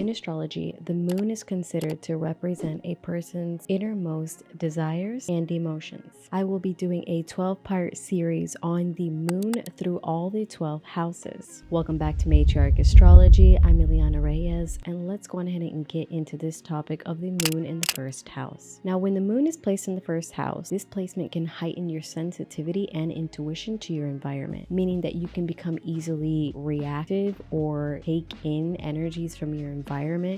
In astrology, the moon is considered to represent a person's innermost desires and emotions. I will be doing a 12-part series on the moon through all the 12 houses. Welcome back to Matriarch Astrology. I'm Ileana Reyes, and let's go ahead and get into this topic of the moon in the first house. Now, when the moon is placed in the first house, this placement can heighten your sensitivity and intuition to your environment, meaning that you can become easily reactive or take in energies from your environment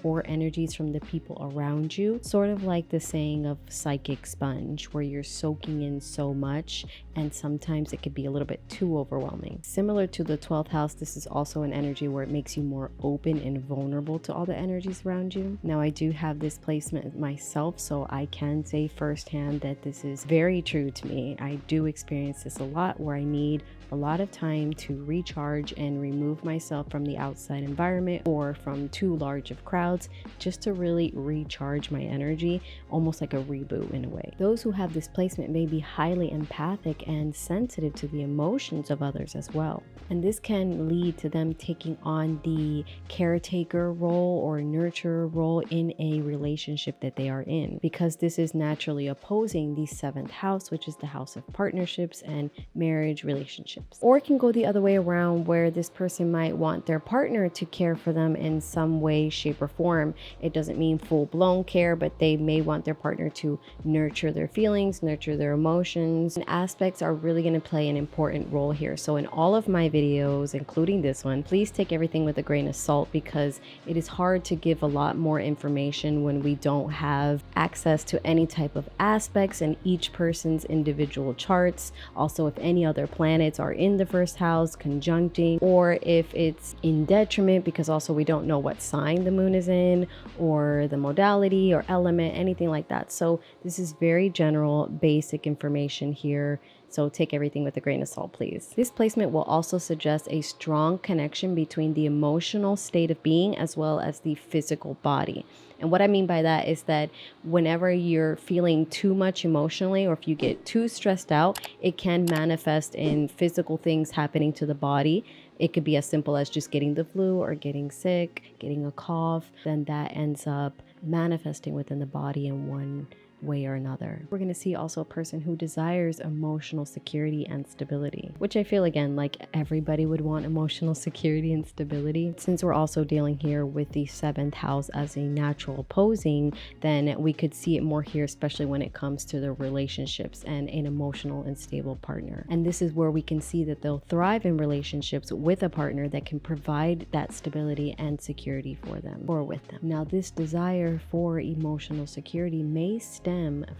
or energies from the people around you, sort of like the saying of psychic sponge, where you're soaking in so much and sometimes it could be a little bit too overwhelming. Similar to the 12th house, this is also an energy where it makes you more open and vulnerable to all the energies around you. Now, I do have this placement myself, so I can say firsthand that this is very true to me. I do experience this a lot, where I need a lot of time to recharge and remove myself from the outside environment or from too large of crowds, just to really recharge my energy, almost like a reboot in a way. Those who have this placement may be highly empathic and sensitive to the emotions of others as well. And this can lead to them taking on the caretaker role or nurturer role in a relationship that they are in, because this is naturally opposing the 7th house, which is the house of partnerships and marriage relationships. Or it can go the other way around, where this person might want their partner to care for them in some way, shape, or form. It doesn't mean full-blown care, but they may want their partner to nurture their feelings, nurture their emotions, and aspects are really going to play an important role here. So in all of my videos, including this one, please take everything with a grain of salt, because it is hard to give a lot more information when we don't have access to any type of aspects in each person's individual charts. Also, if any other planets are in the first house conjuncting, or if it's in detriment, because also we don't know what sign the moon is in, or the modality or element, anything like that. So this is very general, basic information here. So take everything with a grain of salt, please. This placement will also suggest a strong connection between the emotional state of being as well as the physical body. And what I mean by that is that whenever you're feeling too much emotionally, or if you get too stressed out, it can manifest in physical things happening to the body. It could be as simple as just getting the flu or getting sick, getting a cough. Then that ends up manifesting within the body in one way or another. We're going to see also a person who desires emotional security and stability, which I feel, again, like everybody would want emotional security and stability. Since we're also dealing here with the 7th house as a natural opposing, then we could see it more here, especially when it comes to the relationships and an emotional and stable partner. And this is where we can see that they'll thrive in relationships with a partner that can provide that stability and security for them or with them. Now, this desire for emotional security may stem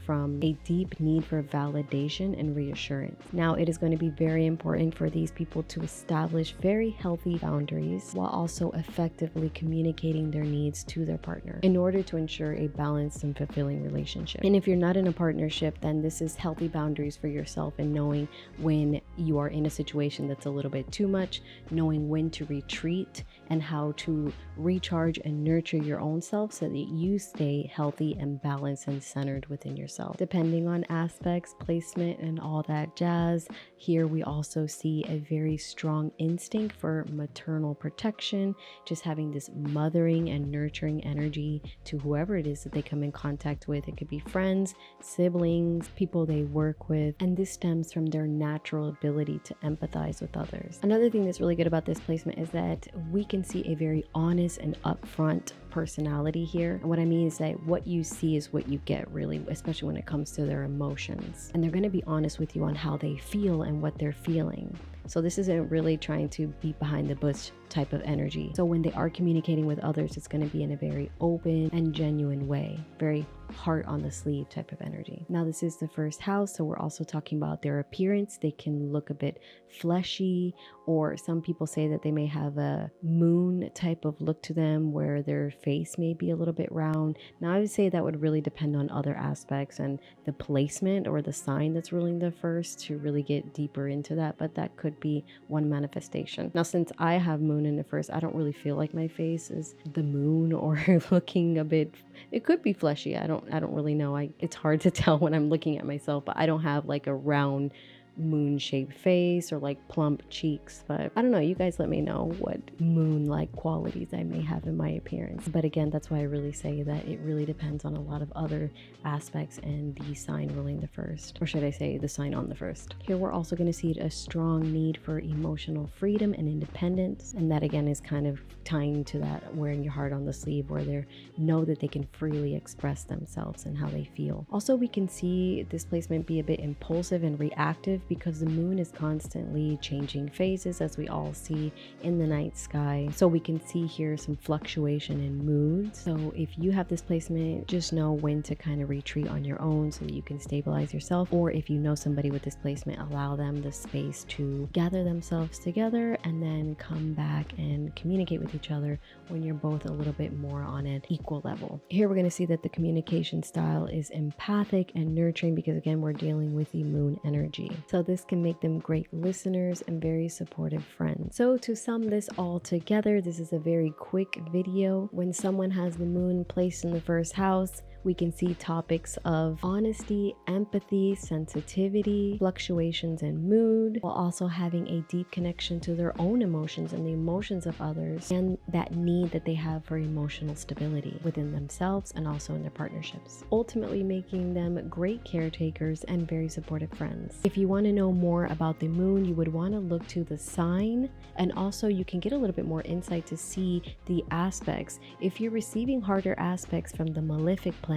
from a deep need for validation and reassurance. Now, it is going to be very important for these people to establish very healthy boundaries while also effectively communicating their needs to their partner in order to ensure a balanced and fulfilling relationship. And if you're not in a partnership, then this is healthy boundaries for yourself, and knowing when you are in a situation that's a little bit too much, knowing when to retreat and how to recharge and nurture your own self so that you stay healthy and balanced and centered within yourself. Depending on aspects, placement, and all that jazz, here we also see a very strong instinct for maternal protection, just having this mothering and nurturing energy to whoever it is that they come in contact with. It could be friends, siblings, people they work with, and this stems from their natural ability to empathize with others. Another thing that's really good about this placement is that we can see a very honest and upfront personality here. And what I mean is that what you see is what you get, really, especially when it comes to their emotions. And they're going to be honest with you on how they feel and what they're feeling. So this isn't really trying to beat behind the bush type of energy. So when they are communicating with others, it's going to be in a very open and genuine way, very heart on the sleeve type of energy. Now, this is the first house, so we're also talking about their appearance. They can look a bit fleshy, or some people say that they may have a moon type of look to them where their face may be a little bit round. Now, I would say that would really depend on other aspects and the placement or the sign that's ruling the first to really get deeper into that, but that could be one manifestation. Now, since I have moon in the first, I don't really feel like my face is the moon or looking a bit, it could be fleshy. I don't really know. It's hard to tell when I'm looking at myself, but I don't have like a round moon-shaped face or like plump cheeks, but I don't know, you guys let me know what moon-like qualities I may have in my appearance. But again, that's why I really say that it really depends on a lot of other aspects and the sign ruling the first, or should I say the sign on the first. Here we're also going to see a strong need for emotional freedom and independence, and that again is kind of tying to that wearing your heart on the sleeve, where they know that they can freely express themselves and how they feel. Also, we can see this placement be a bit impulsive and reactive because the moon is constantly changing phases, as we all see in the night sky. So we can see here some fluctuation in moods. So if you have this placement, just know when to kind of retreat on your own so that you can stabilize yourself, or if you know somebody with this placement, allow them the space to gather themselves together and then come back and communicate with each other when you're both a little bit more on an equal level. Here we're going to see that the communication style is empathic and nurturing because again we're dealing with the moon energy. So this can make them great listeners and very supportive friends. So to sum this all together, this is a very quick video. When someone has the moon placed in the first house, we can see topics of honesty, empathy, sensitivity, fluctuations in mood, while also having a deep connection to their own emotions and the emotions of others, and that need that they have for emotional stability within themselves and also in their partnerships, ultimately making them great caretakers and very supportive friends. If you want to know more about the moon, you would want to look to the sign, and also you can get a little bit more insight to see the aspects. If you're receiving harder aspects from the malefic planets,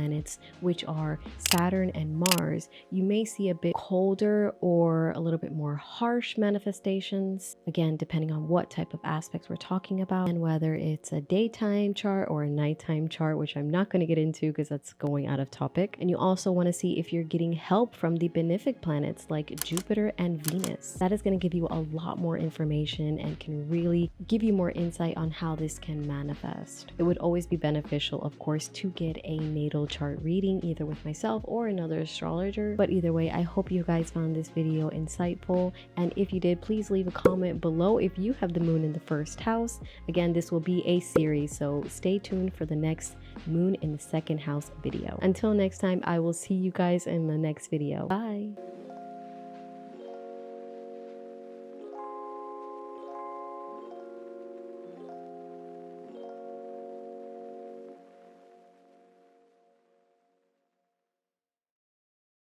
which are Saturn and Mars, you may see a bit colder or a little bit more harsh manifestations, again depending on what type of aspects we're talking about and whether it's a daytime chart or a nighttime chart, which I'm not going to get into because that's going out of topic. And you also want to see if you're getting help from the benefic planets like Jupiter and Venus. That is going to give you a lot more information and can really give you more insight on how this can manifest. It would always be beneficial, of course, to get a natal chart reading either with myself or another astrologer, but either way, I hope you guys found this video insightful, and if you did, please leave a comment below if you have the moon in the first house. Again, this will be a series, so stay tuned for the next moon in the second house video. Until next time, I will see you guys in the next video. Bye.